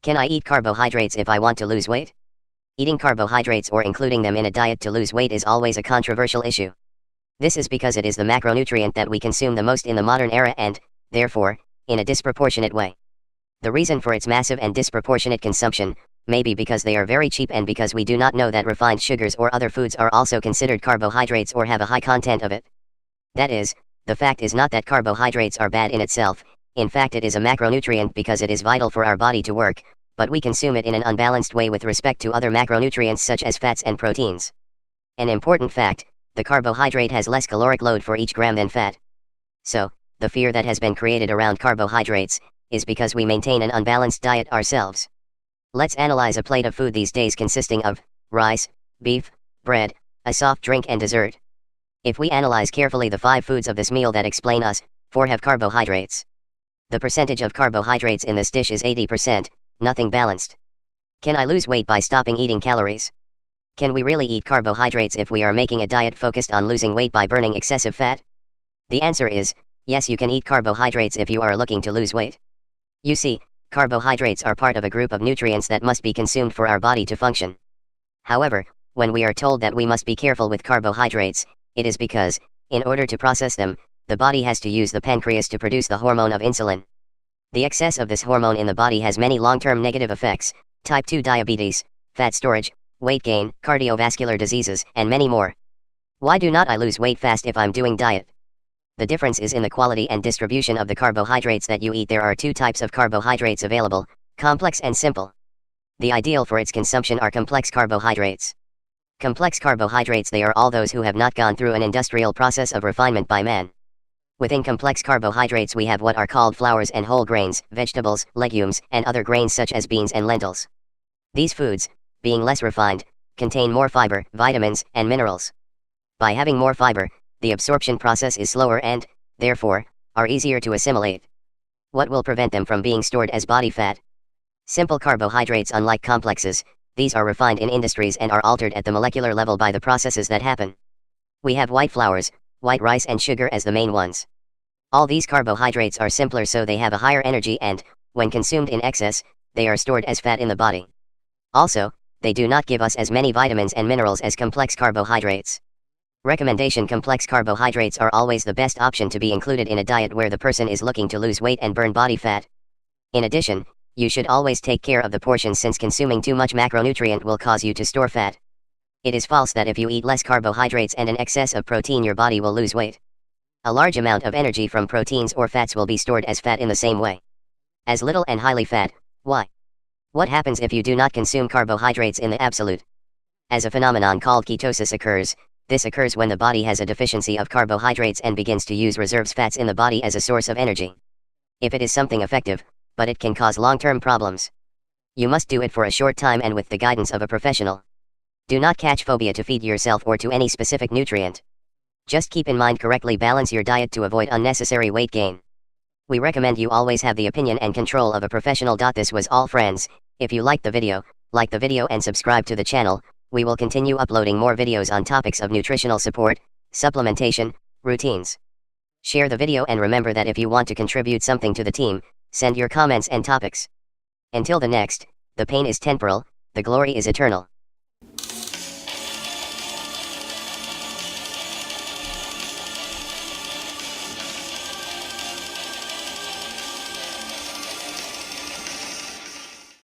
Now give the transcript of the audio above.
Can I eat carbohydrates if I want to lose weight? Eating carbohydrates or including them in a diet to lose weight is always a controversial issue. This is because it is the macronutrient that we consume the most in the modern era and, therefore, in a disproportionate way. The reason for its massive and disproportionate consumption may be because they are very cheap and because we do not know that refined sugars or other foods are also considered carbohydrates or have a high content of it. That is, the fact is not that carbohydrates are bad in itself. In fact, it is a macronutrient because it is vital for our body to work, but we consume it in an unbalanced way with respect to other macronutrients such as fats and proteins. An important fact, the carbohydrate has less caloric load for each gram than fat. So, the fear that has been created around carbohydrates is because we maintain an unbalanced diet ourselves. Let's analyze a plate of food these days consisting of rice, beef, bread, a soft drink and dessert. If we analyze carefully the 5 foods of this meal that explain us, 4 have carbohydrates. The percentage of carbohydrates in this dish is 80%, nothing balanced. Can I lose weight by stopping eating calories? Can we really eat carbohydrates if we are making a diet focused on losing weight by burning excessive fat? The answer is, yes, you can eat carbohydrates if you are looking to lose weight. You see, carbohydrates are part of a group of nutrients that must be consumed for our body to function. However, when we are told that we must be careful with carbohydrates, it is because, in order to process them, the body has to use the pancreas to produce the hormone of insulin. The excess of this hormone in the body has many long-term negative effects: type 2 diabetes, fat storage, weight gain, cardiovascular diseases, and many more. Why do not I lose weight fast if I'm doing diet? The difference is in the quality and distribution of the carbohydrates that you eat. There are 2 types of carbohydrates available, complex and simple. The ideal for its consumption are complex carbohydrates. Complex carbohydrates, they are all those who have not gone through an industrial process of refinement by man. Within complex carbohydrates we have what are called flours and whole grains, vegetables, legumes, and other grains such as beans and lentils. These foods, being less refined, contain more fiber, vitamins, and minerals. By having more fiber, the absorption process is slower and, therefore, are easier to assimilate. What will prevent them from being stored as body fat? Simple carbohydrates, unlike complexes, these are refined in industries and are altered at the molecular level by the processes that happen. We have white flours, white rice and sugar as the main ones. All these carbohydrates are simpler, so they have a higher energy and, when consumed in excess, they are stored as fat in the body. Also, they do not give us as many vitamins and minerals as complex carbohydrates. Recommendation: complex carbohydrates are always the best option to be included in a diet where the person is looking to lose weight and burn body fat. In addition, you should always take care of the portions, since consuming too much macronutrient will cause you to store fat. It is false that if you eat less carbohydrates and an excess of protein your body will lose weight. A large amount of energy from proteins or fats will be stored as fat in the same way. As little and highly fat. Why? What happens if you do not consume carbohydrates in the absolute? As a phenomenon called ketosis occurs, this occurs when the body has a deficiency of carbohydrates and begins to use reserves fats in the body as a source of energy. If it is something effective, but it can cause long-term problems. You must do it for a short time and with the guidance of a professional. Do not catch phobia to feed yourself or to any specific nutrient. Just keep in mind, correctly balance your diet to avoid unnecessary weight gain. We recommend you always have the opinion and control of a professional. This was all, friends. If you liked the video, like the video and subscribe to the channel. We will continue uploading more videos on topics of nutritional support, supplementation, routines. Share the video and remember that if you want to contribute something to the team, send your comments and topics. Until the next, the pain is temporal, the glory is eternal.